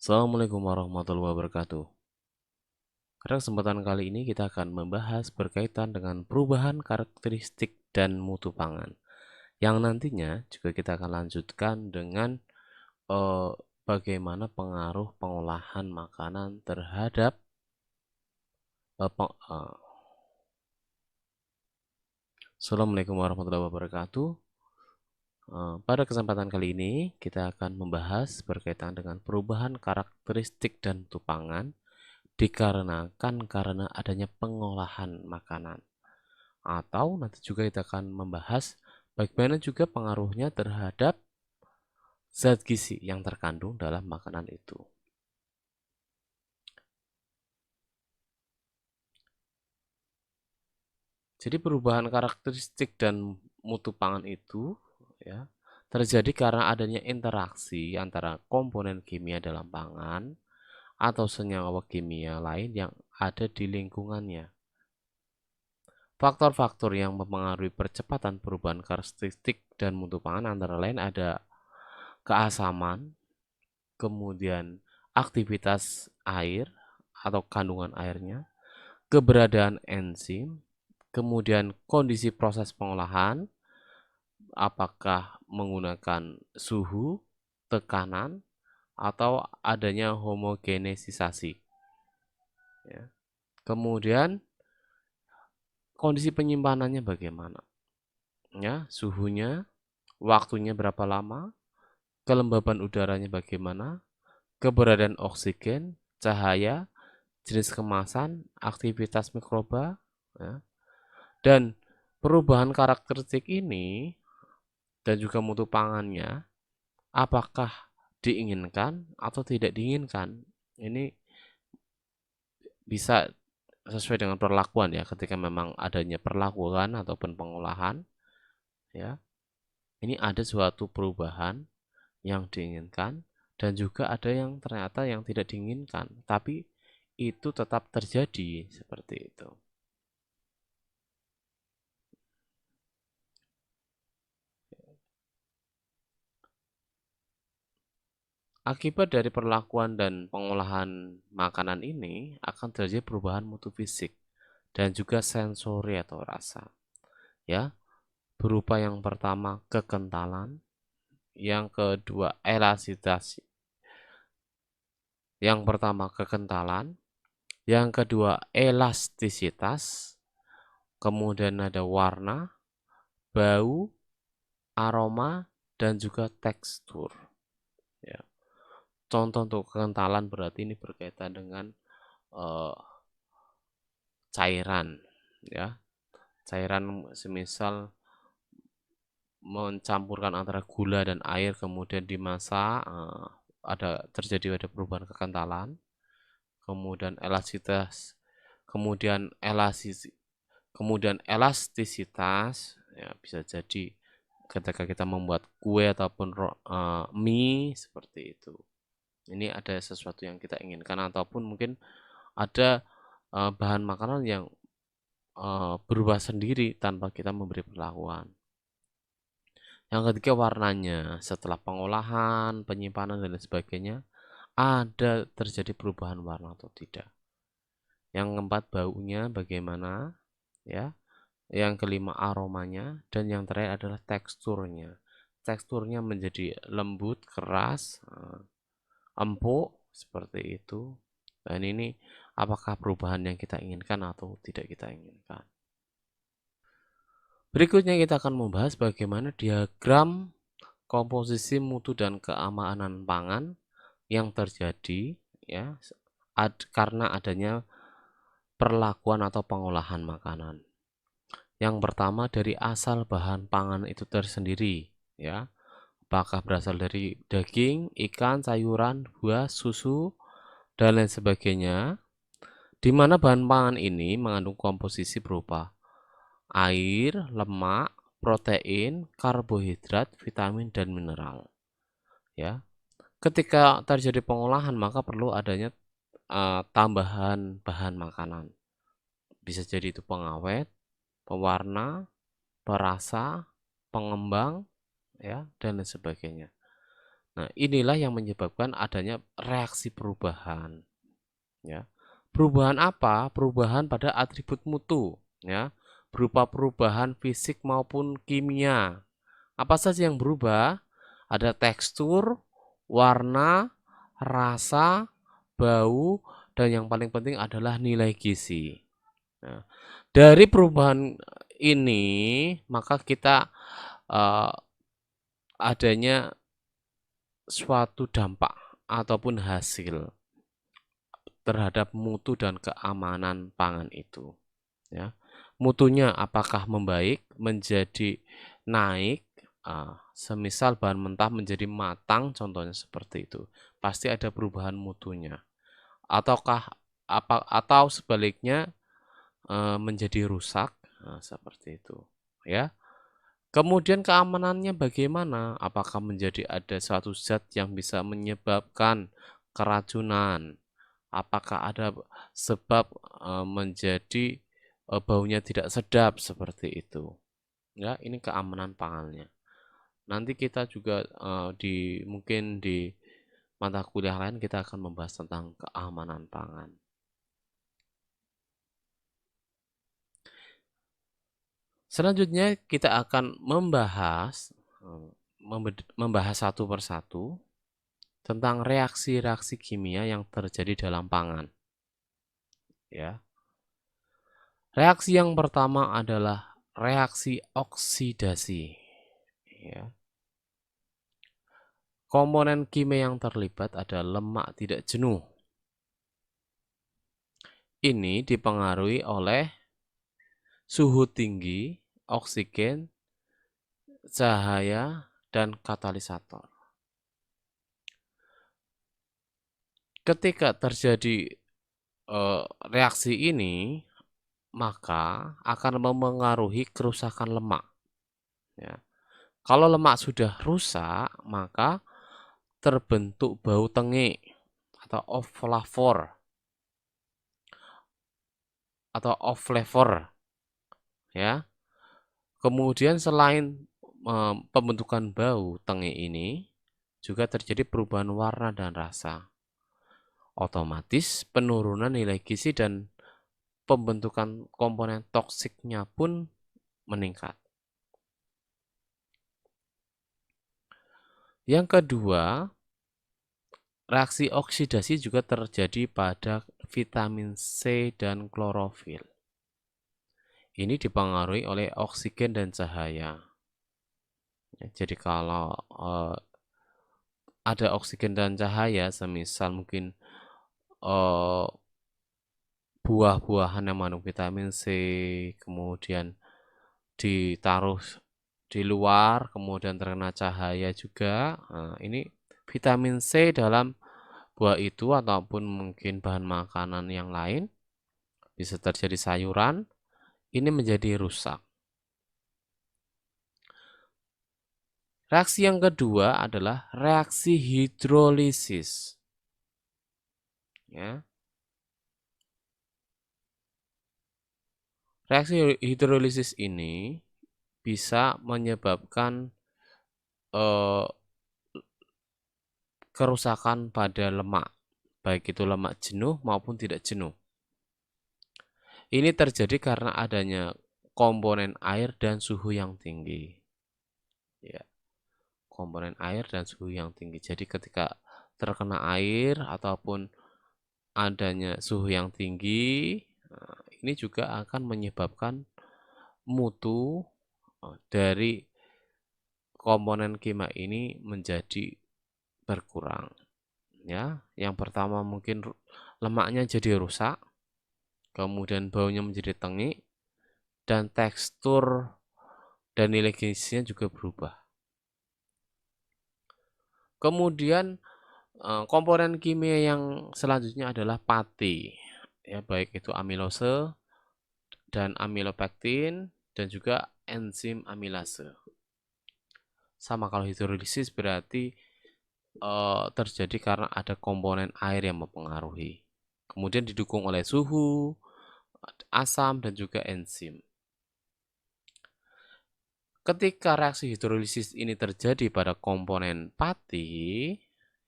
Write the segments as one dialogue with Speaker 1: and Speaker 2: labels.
Speaker 1: Assalamualaikum warahmatullahi wabarakatuh. Pada kesempatan kali ini kita akan membahas berkaitan dengan perubahan karakteristik dan mutu pangan. Yang nantinya juga kita akan lanjutkan dengan eh, bagaimana pengaruh pengolahan makanan terhadap eh, peng- eh, Assalamualaikum warahmatullahi wabarakatuh. Pada kesempatan kali ini kita akan membahas berkaitan dengan perubahan karakteristik dan mutu pangan dikarenakan karena adanya pengolahan makanan. Atau nanti juga kita akan membahas bagaimana juga pengaruhnya terhadap zat gizi yang terkandung dalam makanan itu. Jadi perubahan karakteristik dan mutu pangan itu ya terjadi karena adanya interaksi antara komponen kimia dalam pangan atau senyawa kimia lain yang ada di lingkungannya. Faktor-faktor yang mempengaruhi percepatan perubahan karakteristik dan mutu pangan antara lain ada keasaman, kemudian aktivitas air atau kandungan airnya, keberadaan enzim, kemudian kondisi proses pengolahan, apakah menggunakan suhu, tekanan, atau adanya homogenesisasi. Ya. Kemudian kondisi penyimpanannya bagaimana? Ya, suhunya, waktunya berapa lama, kelembaban udaranya bagaimana, keberadaan oksigen, cahaya, jenis kemasan, aktivitas mikroba, ya. Dan perubahan karakteristik ini dan juga mutu pangannya, apakah diinginkan atau tidak diinginkan? Ini bisa sesuai dengan perlakuan ya, ketika memang adanya perlakuan ataupun pengolahan, ya. Ini ada suatu perubahan yang diinginkan dan juga ada yang ternyata yang tidak diinginkan, tapi itu tetap terjadi seperti itu. Akibat dari perlakuan dan pengolahan makanan ini akan terjadi perubahan mutu fisik dan juga sensori atau rasa. Ya, berupa yang pertama kekentalan, yang kedua elastisitas. Yang pertama kekentalan, yang kedua elastisitas, kemudian ada warna, bau, aroma, dan juga tekstur. Ya. Contoh untuk kekentalan berarti ini berkaitan dengan eh, cairan, ya. Cairan semisal mencampurkan antara gula dan air kemudian dimasak, ada perubahan kekentalan, kemudian elastisitas, kemudian elastisitas, ya bisa jadi ketika kita membuat kue ataupun mie seperti itu. Ini ada sesuatu yang kita inginkan ataupun mungkin ada bahan makanan yang berubah sendiri tanpa kita memberi perlakuan. Yang ketiga warnanya, setelah pengolahan, penyimpanan dan lain sebagainya, ada terjadi perubahan warna atau tidak. Yang keempat baunya bagaimana, ya. Yang kelima aromanya dan yang terakhir adalah teksturnya. Teksturnya menjadi lembut, keras, empuk seperti itu. Dan ini apakah perubahan yang kita inginkan atau tidak kita inginkan. Berikutnya kita akan membahas bagaimana diagram komposisi mutu dan keamanan pangan yang terjadi ya karena adanya perlakuan atau pengolahan makanan. Yang pertama dari asal bahan pangan itu tersendiri, ya. Apakah berasal dari daging, ikan, sayuran, buah, susu, dan lain sebagainya. Di mana bahan pangan ini mengandung komposisi berupa air, lemak, protein, karbohidrat, vitamin, dan mineral. Ya, ketika terjadi pengolahan maka perlu adanya tambahan bahan makanan. Bisa jadi itu pengawet, pewarna, perasa, pengembang, ya, dan lain sebagainya. Nah, inilah yang menyebabkan adanya reaksi perubahan, ya. Perubahan apa? Perubahan pada atribut mutu, ya, berupa perubahan fisik maupun kimia. Apa saja yang berubah? Ada tekstur, warna, rasa, bau, dan yang paling penting adalah nilai gizi. Nah, dari perubahan ini, maka kita uh, adanya suatu dampak ataupun hasil terhadap mutu dan keamanan pangan itu. Ya, mutunya apakah membaik, menjadi naik, semisal bahan mentah menjadi matang, contohnya seperti itu, pasti ada perubahan mutunya. Ataukah atau sebaliknya menjadi rusak, seperti itu, ya. Kemudian keamanannya bagaimana? Apakah menjadi ada suatu zat yang bisa menyebabkan keracunan? Apakah ada sebab menjadi baunya tidak sedap seperti itu? Ya, ini keamanan pangannya. Nanti kita juga mungkin di mata kuliah lain kita akan membahas tentang keamanan pangan. Selanjutnya kita akan membahas satu persatu tentang reaksi-reaksi kimia yang terjadi dalam pangan. Ya. Reaksi yang pertama adalah reaksi oksidasi. Ya. Komponen kimia yang terlibat ada lemak tidak jenuh. Ini dipengaruhi oleh suhu tinggi, oksigen, cahaya, dan katalisator. Ketika terjadi reaksi ini, maka akan memengaruhi kerusakan lemak. Ya. Kalau lemak sudah rusak, maka terbentuk bau tengik atau off flavor atau off flavor, ya. Kemudian selain pembentukan bau tengik ini, juga terjadi perubahan warna dan rasa. Otomatis penurunan nilai gizi dan pembentukan komponen toksiknya pun meningkat. Yang kedua, reaksi oksidasi juga terjadi pada vitamin C dan klorofil. Ini dipengaruhi oleh oksigen dan cahaya. Jadi kalau ada oksigen dan cahaya, semisal mungkin buah-buahan yang mengandung vitamin C, kemudian ditaruh di luar, kemudian terkena cahaya juga. Nah, ini vitamin C dalam buah itu ataupun mungkin bahan makanan yang lain, bisa terjadi sayuran, ini menjadi rusak. Reaksi yang kedua adalah reaksi hidrolisis. Ya. Reaksi hidrolisis ini bisa menyebabkan kerusakan pada lemak, baik itu lemak jenuh maupun tidak jenuh. Ini terjadi karena adanya komponen air dan suhu yang tinggi. Ya, komponen air dan suhu yang tinggi. Jadi ketika terkena air ataupun adanya suhu yang tinggi, ini juga akan menyebabkan mutu dari komponen kimia ini menjadi berkurang. Ya, yang pertama mungkin lemaknya jadi rusak, kemudian baunya menjadi tengik, dan tekstur dan nilai gizinya juga berubah. Kemudian komponen kimia yang selanjutnya adalah pati, ya, baik itu amilose dan amilopektin dan juga enzim amilase. Sama kalau hidrolisis berarti terjadi karena ada komponen air yang mempengaruhi. Kemudian didukung oleh suhu, asam, dan juga enzim. Ketika reaksi hidrolisis ini terjadi pada komponen pati,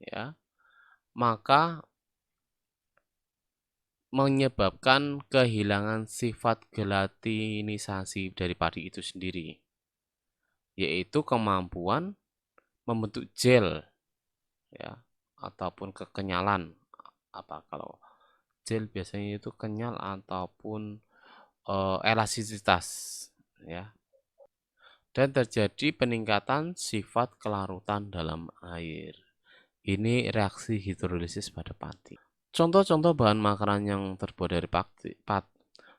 Speaker 1: ya, maka menyebabkan kehilangan sifat gelatinisasi dari padi itu sendiri, yaitu kemampuan membentuk gel, ya, ataupun kekenyalan. Apa kalau gel biasanya itu kenyal ataupun elastisitas, ya. Dan terjadi peningkatan sifat kelarutan dalam air. Ini reaksi hidrolisis pada pati. Contoh-contoh bahan makanan yang terbuat dari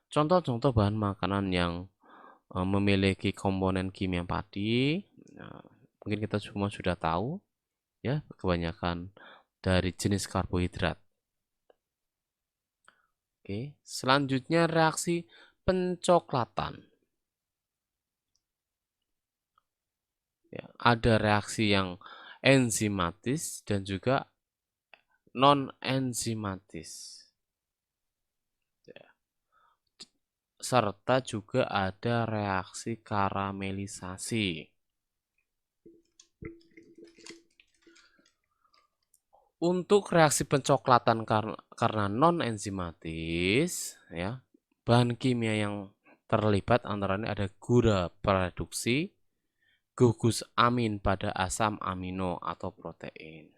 Speaker 1: contoh-contoh bahan makanan yang memiliki komponen kimia padi. Nah, mungkin kita semua sudah tahu, ya, kebanyakan dari jenis karbohidrat. Oke, selanjutnya reaksi pencoklatan. Ya, ada reaksi yang enzimatis dan juga non-enzimatis. Ya. Serta juga ada reaksi karamelisasi. Untuk reaksi pencoklatan karena non-enzimatis, ya, bahan kimia yang terlibat antara lain ada gula produksi, gugus amin pada asam amino atau protein.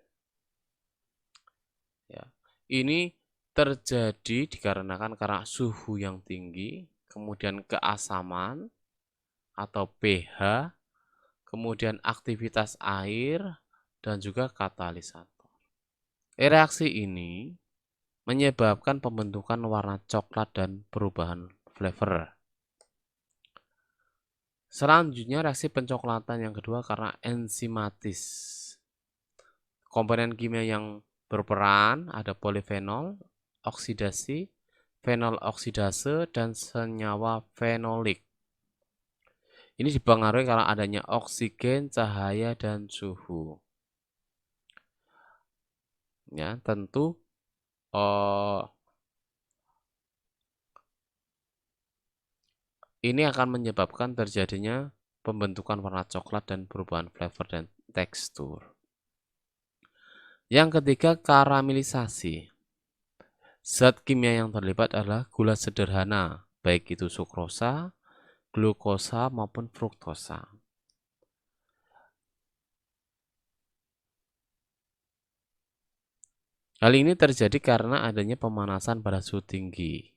Speaker 1: Ya, ini terjadi dikarenakan karena suhu yang tinggi, kemudian keasaman atau pH, kemudian aktivitas air, dan juga katalisator. Reaksi ini menyebabkan pembentukan warna coklat dan perubahan flavor. Selanjutnya reaksi pencoklatan yang kedua karena enzimatis. Komponen kimia yang berperan ada polifenol, oksidasi, fenol oksidase, dan senyawa fenolik. Ini dipengaruhi karena adanya oksigen, cahaya, dan suhu. Ya, tentu ini akan menyebabkan terjadinya pembentukan warna coklat dan perubahan flavor dan tekstur. Yang ketiga, karamelisasi. Zat kimia yang terlibat adalah gula sederhana, baik itu sukrosa, glukosa, maupun fruktosa. Hal ini terjadi karena adanya pemanasan pada suhu tinggi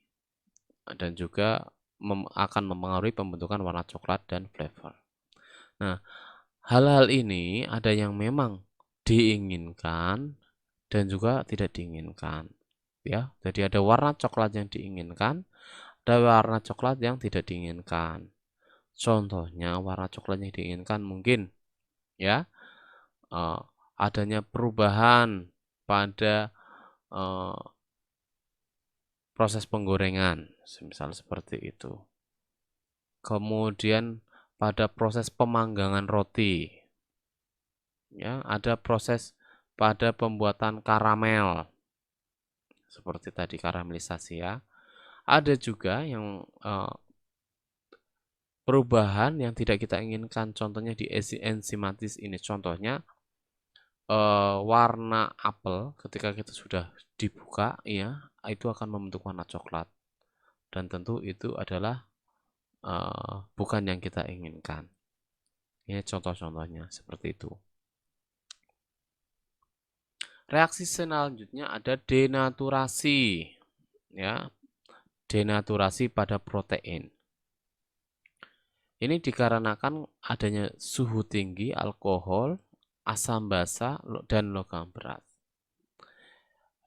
Speaker 1: dan juga akan mempengaruhi pembentukan warna coklat dan flavor. Nah, hal-hal ini ada yang memang diinginkan dan juga tidak diinginkan. Ya, jadi ada warna coklat yang diinginkan, ada warna coklat yang tidak diinginkan. Contohnya warna coklat yang diinginkan mungkin, ya, adanya perubahan pada proses penggorengan, misal seperti itu. Kemudian pada proses pemanggangan roti, ya, ada proses pada pembuatan karamel, seperti tadi karamelisasi, ya. Ada juga yang perubahan yang tidak kita inginkan, contohnya di enzimatis ini, contohnya warna apel ketika kita sudah dibuka, ya, itu akan membentuk warna coklat, dan tentu itu adalah bukan yang kita inginkan. Ini contoh-contohnya seperti itu. Reaksi selanjutnya ada denaturasi, ya, denaturasi pada protein. Ini dikarenakan adanya suhu tinggi, alkohol, asam basa, dan logam berat.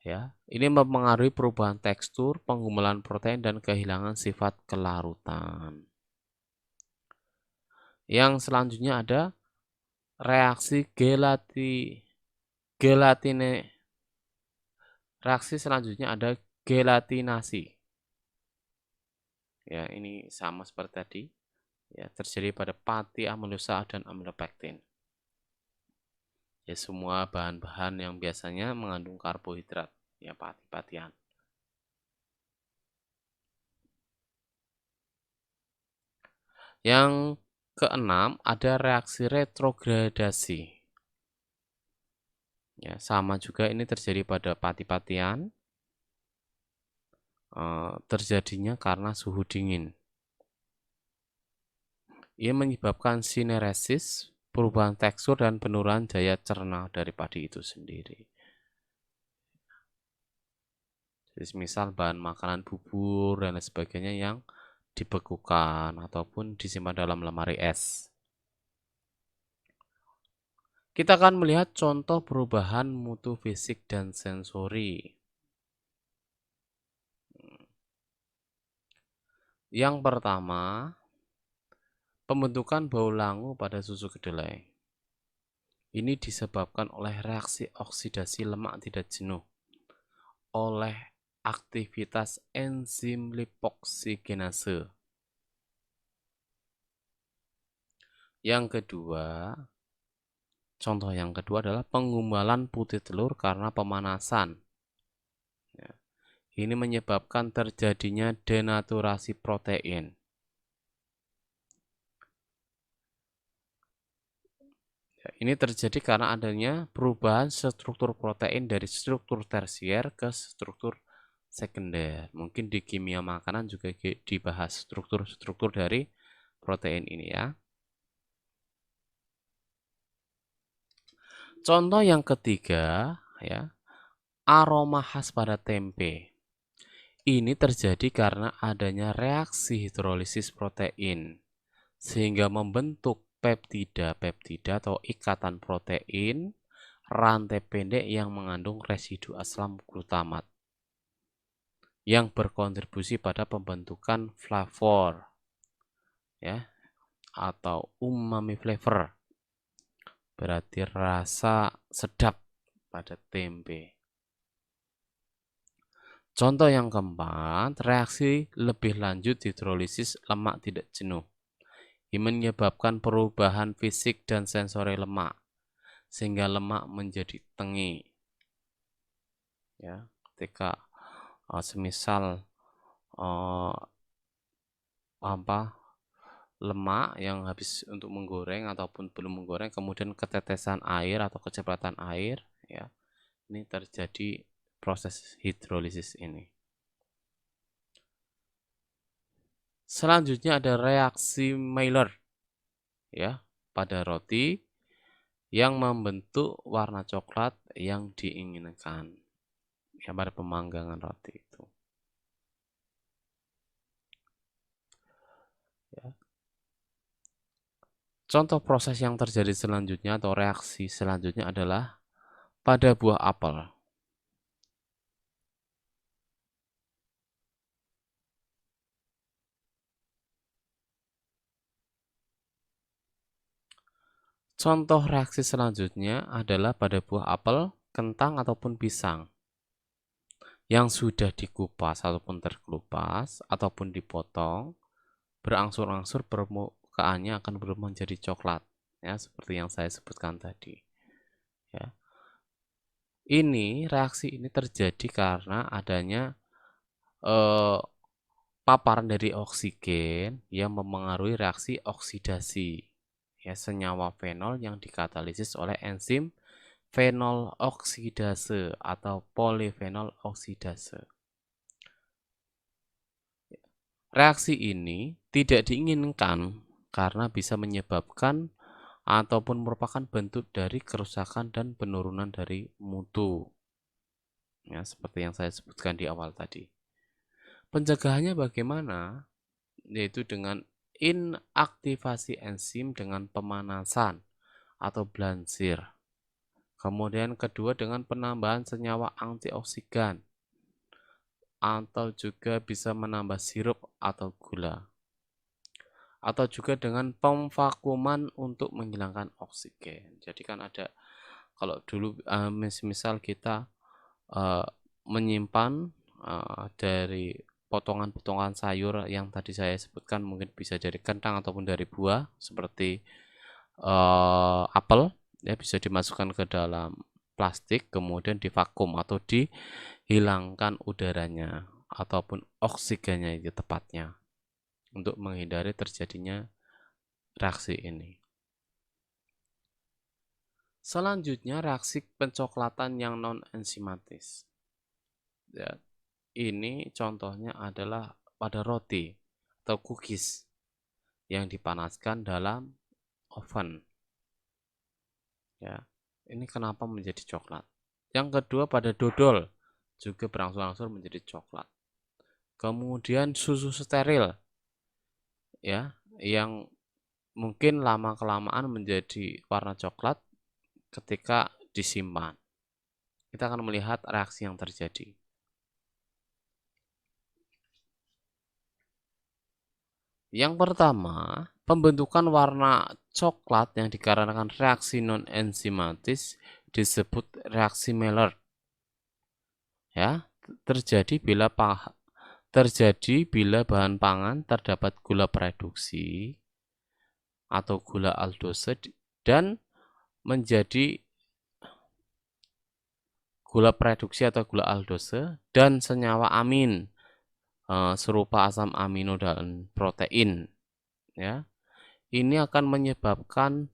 Speaker 1: Ya, ini mempengaruhi perubahan tekstur, penggumulan protein, dan kehilangan sifat kelarutan. Yang selanjutnya ada reaksi gelatine. Reaksi selanjutnya ada gelatinasi. Ya, ini sama seperti tadi. Ya, terjadi pada pati amylosa dan amylopektin. Ya, semua bahan-bahan yang biasanya mengandung karbohidrat, ya, pati-patian. Yang keenam, ada reaksi retrogradasi. Ya, sama juga ini terjadi pada pati-patian. Terjadinya karena suhu dingin. Ia menyebabkan sineresis, perubahan tekstur dan penurunan daya cerna dari padi itu sendiri. Jadi misal bahan makanan bubur dan lain sebagainya yang dibekukan ataupun disimpan dalam lemari es. Kita akan melihat contoh perubahan mutu fisik dan sensori. Yang pertama, pembentukan bau langu pada susu kedelai. Ini disebabkan oleh reaksi oksidasi lemak tidak jenuh oleh aktivitas enzim lipoksigenase. Contoh yang kedua adalah pengumbalan putih telur karena pemanasan. Ya. Ini menyebabkan terjadinya denaturasi protein. Ya, ini terjadi karena adanya perubahan struktur protein dari struktur tersier ke struktur sekunder. Mungkin di kimia makanan juga dibahas struktur-struktur dari protein ini ya. Contoh yang ketiga ya, aroma khas pada tempe. Ini terjadi karena adanya reaksi hidrolisis protein sehingga membentuk peptida atau ikatan protein rantai pendek yang mengandung residu asam glutamat yang berkontribusi pada pembentukan flavor ya atau umami flavor. Berarti rasa sedap pada tempe. Contoh yang keempat, reaksi lebih lanjut hidrolisis lemak tidak jenuh. Ini menyebabkan perubahan fisik dan sensori lemak sehingga lemak menjadi tengi. Ya, ketika semisal lemak yang habis untuk menggoreng ataupun belum menggoreng, kemudian ketetesan air atau kecepatan air, ya, ini terjadi proses hidrolisis ini. Selanjutnya ada reaksi Maillard, ya, pada roti yang membentuk warna coklat yang diinginkan, ya, pada pemanggangan roti itu. Ya. Contoh proses yang terjadi selanjutnya atau reaksi selanjutnya adalah pada buah apel. Contoh reaksi selanjutnya adalah pada buah apel, kentang ataupun pisang yang sudah dikupas ataupun terkelupas ataupun dipotong, berangsur-angsur permukaannya akan berubah menjadi coklat, ya, seperti yang saya sebutkan tadi. Ya. Reaksi ini terjadi karena adanya paparan dari oksigen yang mempengaruhi reaksi oksidasi, ya, senyawa fenol yang dikatalisis oleh enzim fenol oksidase atau polifenol oksidase. Reaksi ini tidak diinginkan karena bisa menyebabkan ataupun merupakan bentuk dari kerusakan dan penurunan dari mutu. Ya, seperti yang saya sebutkan di awal tadi. Pencegahannya bagaimana? Yaitu dengan inaktivasi enzim dengan pemanasan atau blansir. Kemudian kedua dengan penambahan senyawa antioksidan atau juga bisa menambah sirup atau gula. Atau juga dengan pemvakuman untuk menghilangkan oksigen. Jadi kan ada, kalau dulu misal kita menyimpan dari potongan-potongan sayur yang tadi saya sebutkan, mungkin bisa dari kentang ataupun dari buah seperti apel, ya, bisa dimasukkan ke dalam plastik kemudian divakum atau dihilangkan udaranya ataupun oksigennya itu tepatnya untuk menghindari terjadinya reaksi ini. Selanjutnya reaksi pencoklatan yang non-enzimatis. Ya, ini contohnya adalah pada roti atau cookies yang dipanaskan dalam oven. Ya, ini kenapa menjadi coklat? Yang kedua pada dodol juga berangsur-angsur menjadi coklat. Kemudian susu steril, ya, yang mungkin lama kelamaan menjadi warna coklat ketika disimpan. Kita akan melihat reaksi yang terjadi. Yang pertama, pembentukan warna coklat yang dikarenakan reaksi non-enzimatis disebut reaksi Maillard. Ya, terjadi bila bahan pangan terdapat gula reduksi atau gula aldose dan menjadi gula reduksi atau gula aldose dan senyawa amin serupa asam amino dan protein, ya. Ini akan menyebabkan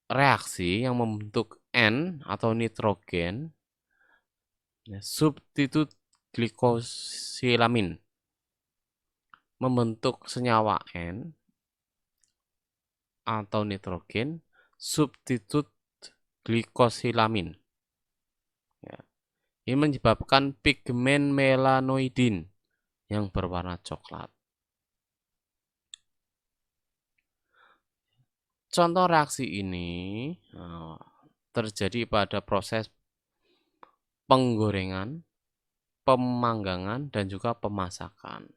Speaker 1: reaksi yang membentuk N atau nitrogen, ya, substitut glikosilamin membentuk senyawa N atau nitrogen substitut glikosilamin. Ya. Ini menyebabkan pigmen melanoidin yang berwarna coklat. Contoh reaksi ini terjadi pada proses penggorengan, pemanggangan, dan juga pemasakan.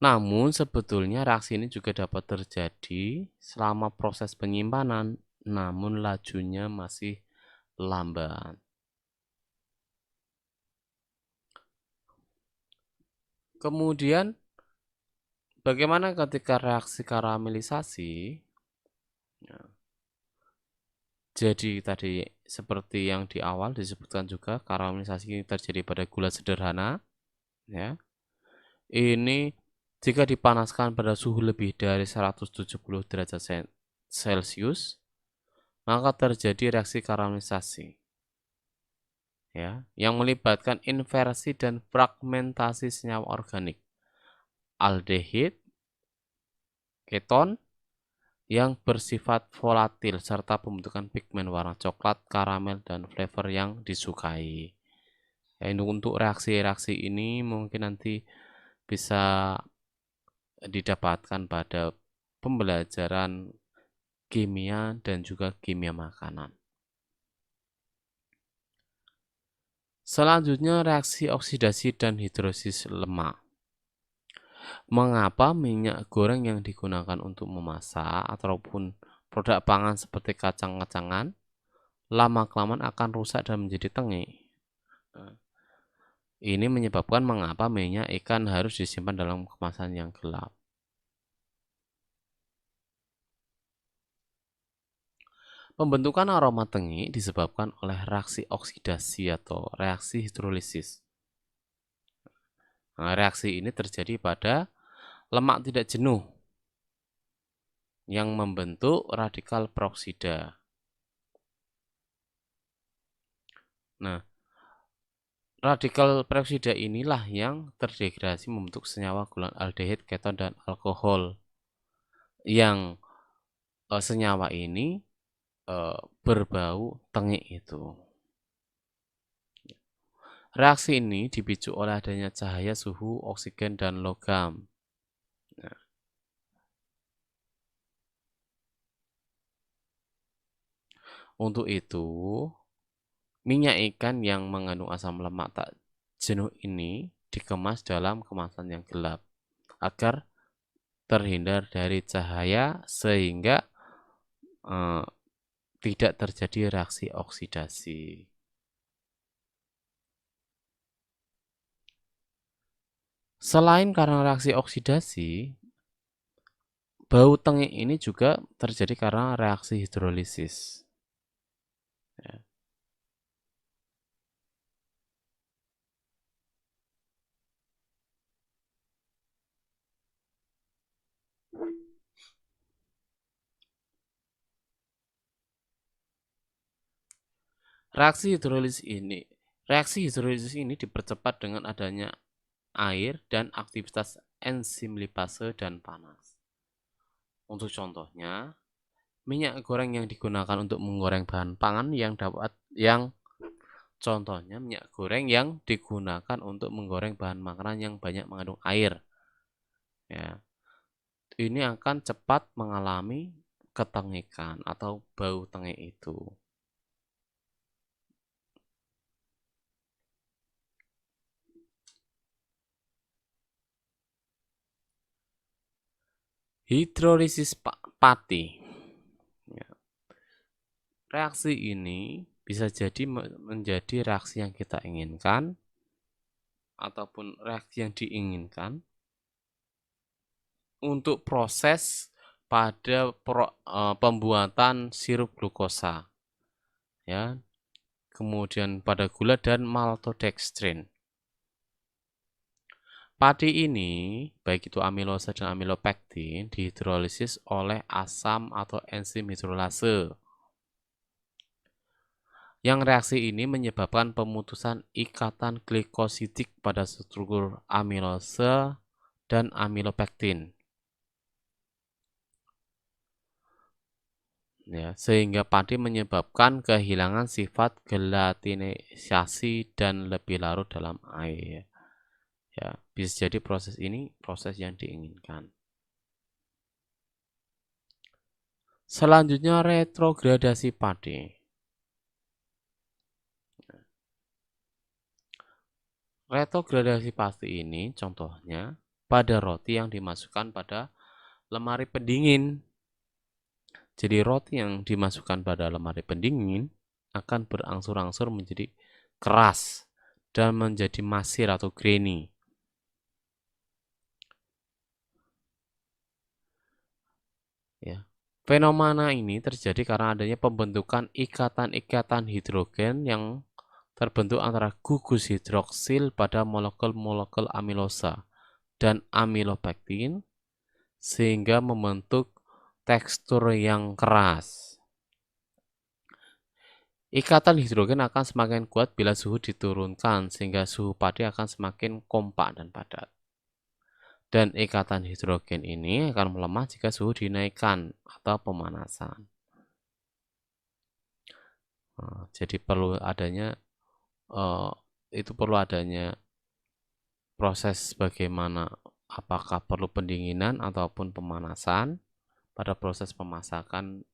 Speaker 1: Namun sebetulnya reaksi ini juga dapat terjadi selama proses penyimpanan, namun lajunya masih lambat. Kemudian bagaimana ketika reaksi karamelisasi? Ya. Jadi tadi seperti yang di awal disebutkan juga karamelisasi terjadi pada gula sederhana, ya. Ini jika dipanaskan pada suhu lebih dari 170 derajat Celcius, maka terjadi reaksi karamelisasi, ya, yang melibatkan inversi dan fragmentasi senyawa organik, aldehid, keton yang bersifat volatil serta pembentukan pigmen warna coklat, karamel, dan flavor yang disukai. Ya, untuk reaksi-reaksi ini mungkin nanti bisa didapatkan pada pembelajaran kimia dan juga kimia makanan. Selanjutnya reaksi oksidasi dan hidrolisis lemak. Mengapa minyak goreng yang digunakan untuk memasak ataupun produk pangan seperti kacang-kacangan lama-kelamaan akan rusak dan menjadi tengik? Ini menyebabkan mengapa minyak ikan harus disimpan dalam kemasan yang gelap. Pembentukan aroma tengik disebabkan oleh reaksi oksidasi atau reaksi hidrolisis. Nah, reaksi ini terjadi pada lemak tidak jenuh yang membentuk radikal peroksida. Nah, radikal peroksida inilah yang terdegradasi membentuk senyawa gula aldehid, keton, dan alkohol. Yang senyawa ini berbau tengik itu. Reaksi ini dipicu oleh adanya cahaya, suhu, oksigen, dan logam. Nah, untuk itu, minyak ikan yang mengandung asam lemak tak jenuh ini dikemas dalam kemasan yang gelap agar terhindar dari cahaya sehingga tidak terjadi reaksi oksidasi. Selain karena reaksi oksidasi, bau tengik ini juga terjadi karena reaksi hidrolisis. Ya. Reaksi hidrolisis ini dipercepat dengan adanya air dan aktivitas enzim lipase dan panas. Untuk contohnya, minyak goreng yang digunakan untuk menggoreng bahan pangan contohnya minyak goreng yang digunakan untuk menggoreng bahan makanan yang banyak mengandung air. Ya, ini akan cepat mengalami ketengikan atau bau tengik itu. Hidrolisis pati. Ya. Reaksi ini bisa jadi menjadi reaksi yang kita inginkan ataupun reaksi yang diinginkan untuk proses pada pembuatan sirup glukosa, ya, kemudian pada gula dan maltodextrin. Padi ini, baik itu amilosa dan amilopektin, dihidrolisis oleh asam atau enzim hidrolase. Yang reaksi ini menyebabkan pemutusan ikatan glikosidik pada struktur amilosa dan amilopektin. Ya, sehingga padi menyebabkan kehilangan sifat gelatinisasi dan lebih larut dalam air. Ya, bisa jadi proses ini proses yang diinginkan. Selanjutnya retrogradasi padi. Retrogradasi padi ini contohnya pada roti yang dimasukkan pada lemari pendingin. Jadi roti yang dimasukkan pada lemari pendingin akan berangsur-angsur menjadi keras dan menjadi masir atau grainy. Ya. Fenomena ini terjadi karena adanya pembentukan ikatan-ikatan hidrogen yang terbentuk antara gugus hidroksil pada molekul-molekul amilosa dan amilopektin sehingga membentuk tekstur yang keras. Ikatan hidrogen akan semakin kuat bila suhu diturunkan sehingga suhu padi akan semakin kompak dan padat. Dan ikatan hidrogen ini akan melemah jika suhu dinaikkan atau pemanasan. Jadi perlu adanya proses bagaimana apakah perlu pendinginan ataupun pemanasan pada proses pemasakan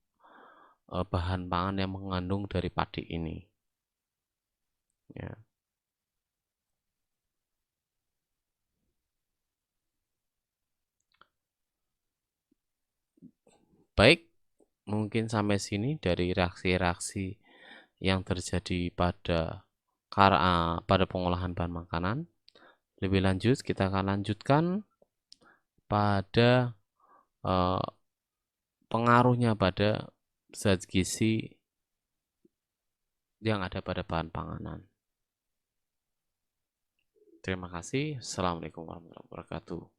Speaker 1: bahan pangan yang mengandung dari padi ini. Ya. Baik, mungkin sampai sini dari reaksi-reaksi yang terjadi pada pengolahan bahan makanan. Lebih lanjut, kita akan lanjutkan pada pengaruhnya pada zat gizi yang ada pada bahan panganan. Terima kasih. Assalamualaikum warahmatullahi wabarakatuh.